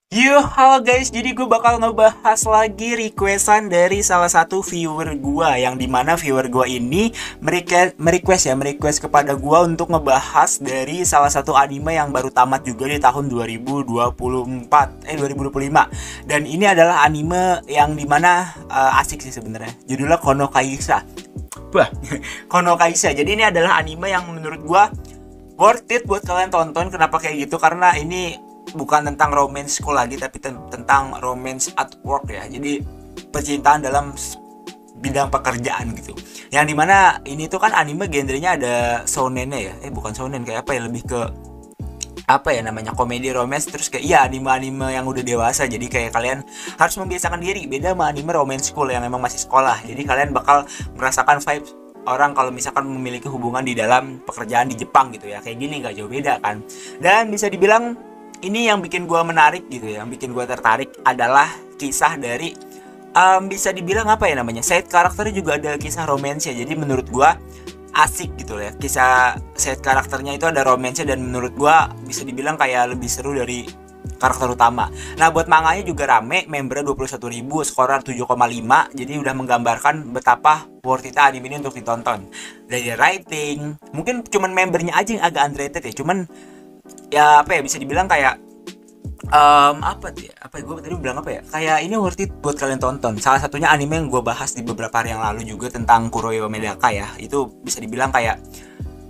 Halo guys, jadi gue bakal ngebahas lagi requestan dari salah satu viewer gue, yang dimana viewer gue ini merequest kepada gue untuk ngebahas dari salah satu anime yang baru tamat juga di tahun 2025. Dan ini adalah anime yang dimana asik sih sebenarnya. Judulnya Kono Kaisa. Wah, Kono Kaisa. Jadi ini adalah anime yang menurut gue worth it buat kalian tonton. Kenapa kayak gitu? Karena ini bukan tentang romance school lagi, tapi tentang romance at work ya. Jadi percintaan dalam bidang pekerjaan gitu. Yang dimana ini tuh kan anime genrenya ada shonen-nya ya. Bukan shonen, kayak apa ya, lebih ke apa ya namanya, komedi romance, terus kayak iya anime-anime yang udah dewasa. Jadi kayak kalian harus membiasakan diri, beda sama anime romance school yang emang masih sekolah. Jadi kalian bakal merasakan vibe orang kalau misalkan memiliki hubungan di dalam pekerjaan di Jepang gitu ya. Kayak gini, gak jauh beda kan. Dan bisa dibilang ini yang bikin gue menarik gitu ya, yang bikin gue tertarik adalah kisah dari bisa dibilang apa ya namanya, side karakternya juga ada kisah romansnya. Jadi menurut gue asik gitu ya, kisah side karakternya itu ada romansnya, dan menurut gue bisa dibilang kayak lebih seru dari karakter utama. Nah buat manganya juga rame, membernya 21.000, skor 7,5. Jadi udah menggambarkan betapa worth it anime ini untuk ditonton. Dari writing, mungkin cuman membernya aja yang agak underrated ya, cuman ya apa ya, bisa dibilang kayak gue tadi bilang apa ya, kayak ini worth it buat kalian tonton. Salah satunya anime yang gue bahas di beberapa hari yang lalu juga tentang Kuroyo Medaka ya, itu bisa dibilang kayak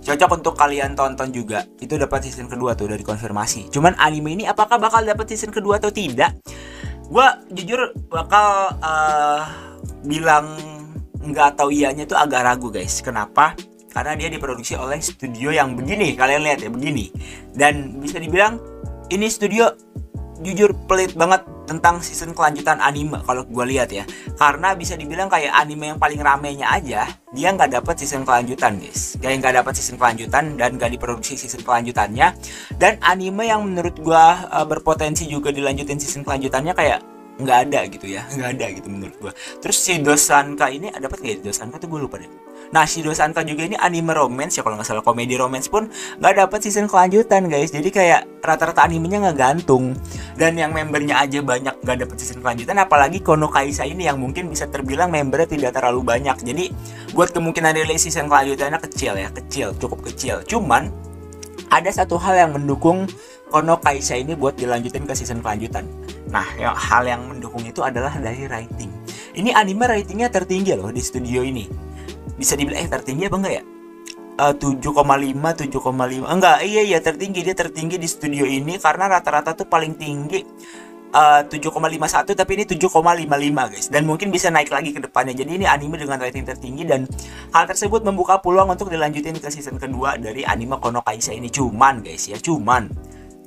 cocok untuk kalian tonton juga. Itu dapat season kedua tuh dari konfirmasi. Cuman anime ini apakah bakal dapat season kedua atau tidak, gue jujur bakal bilang nggak atau iyanya tuh agak ragu guys. Kenapa? Karena dia diproduksi oleh studio yang begini, kalian lihat ya, begini. Dan bisa dibilang ini studio jujur pelit banget tentang season kelanjutan anime kalau gue lihat ya. Karena bisa dibilang kayak anime yang paling ramenya aja dia nggak dapat season kelanjutan guys, kayak nggak dapat season kelanjutan dan nggak diproduksi season kelanjutannya. Dan anime yang menurut gue berpotensi juga dilanjutin season kelanjutannya kayak nggak ada gitu ya, nggak ada gitu menurut gue. Terus si Dosanka ini dapat nggak ya? Dosanka tuh gue lupa deh. Nah si Dosanka juga ini anime romance ya kalau nggak salah, komedi romance pun nggak dapat season kelanjutan guys. Jadi kayak rata-rata animenya nggak gantung, dan yang membernya aja banyak nggak dapat season kelanjutan, apalagi Kono Kaisa ini yang mungkin bisa terbilang membernya tidak terlalu banyak. Jadi buat kemungkinan rilis season kelanjutannya kecil ya, kecil, cukup kecil. Cuman ada satu hal yang mendukung Kono Kaisa ini buat dilanjutin ke season kelanjutan. Nah, hal yang mendukung itu adalah dari writing. Ini anime ratingnya tertinggi loh di studio ini. Bisa dibilang tertinggi apa enggak ya? 7,5, 7,5. Enggak, iya tertinggi, dia tertinggi di studio ini karena rata-rata tuh paling tinggi 7,51, tapi ini 7,55 guys. Dan mungkin bisa naik lagi ke depannya. Jadi ini anime dengan rating tertinggi, dan hal tersebut membuka peluang untuk dilanjutin ke season kedua dari anime Kono Kaisa ini. Cuman guys ya,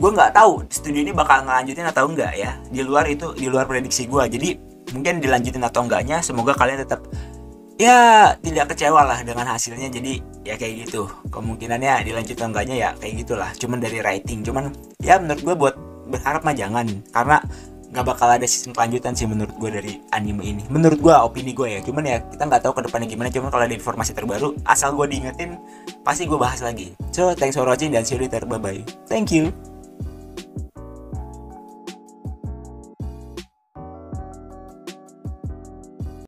gue nggak tahu studio ini bakal ngelanjutin atau enggak ya. Di luar prediksi gue. Jadi mungkin dilanjutin atau enggaknya, semoga kalian tetap ya tidak kecewa lah dengan hasilnya. Jadi ya kayak gitu, kemungkinannya dilanjutin atau enggaknya ya kayak gitulah. Cuman dari writing, cuman ya menurut gue buat berharap mah jangan, karena nggak bakal ada season kelanjutan sih menurut gue dari anime ini. Menurut gue, opini gue ya. Cuman ya kita nggak tahu ke depannya gimana. Cuman kalau ada informasi terbaru, asal gue diingetin, pasti gue bahas lagi. So thanks for watching dan see you later, bye bye. Thank you.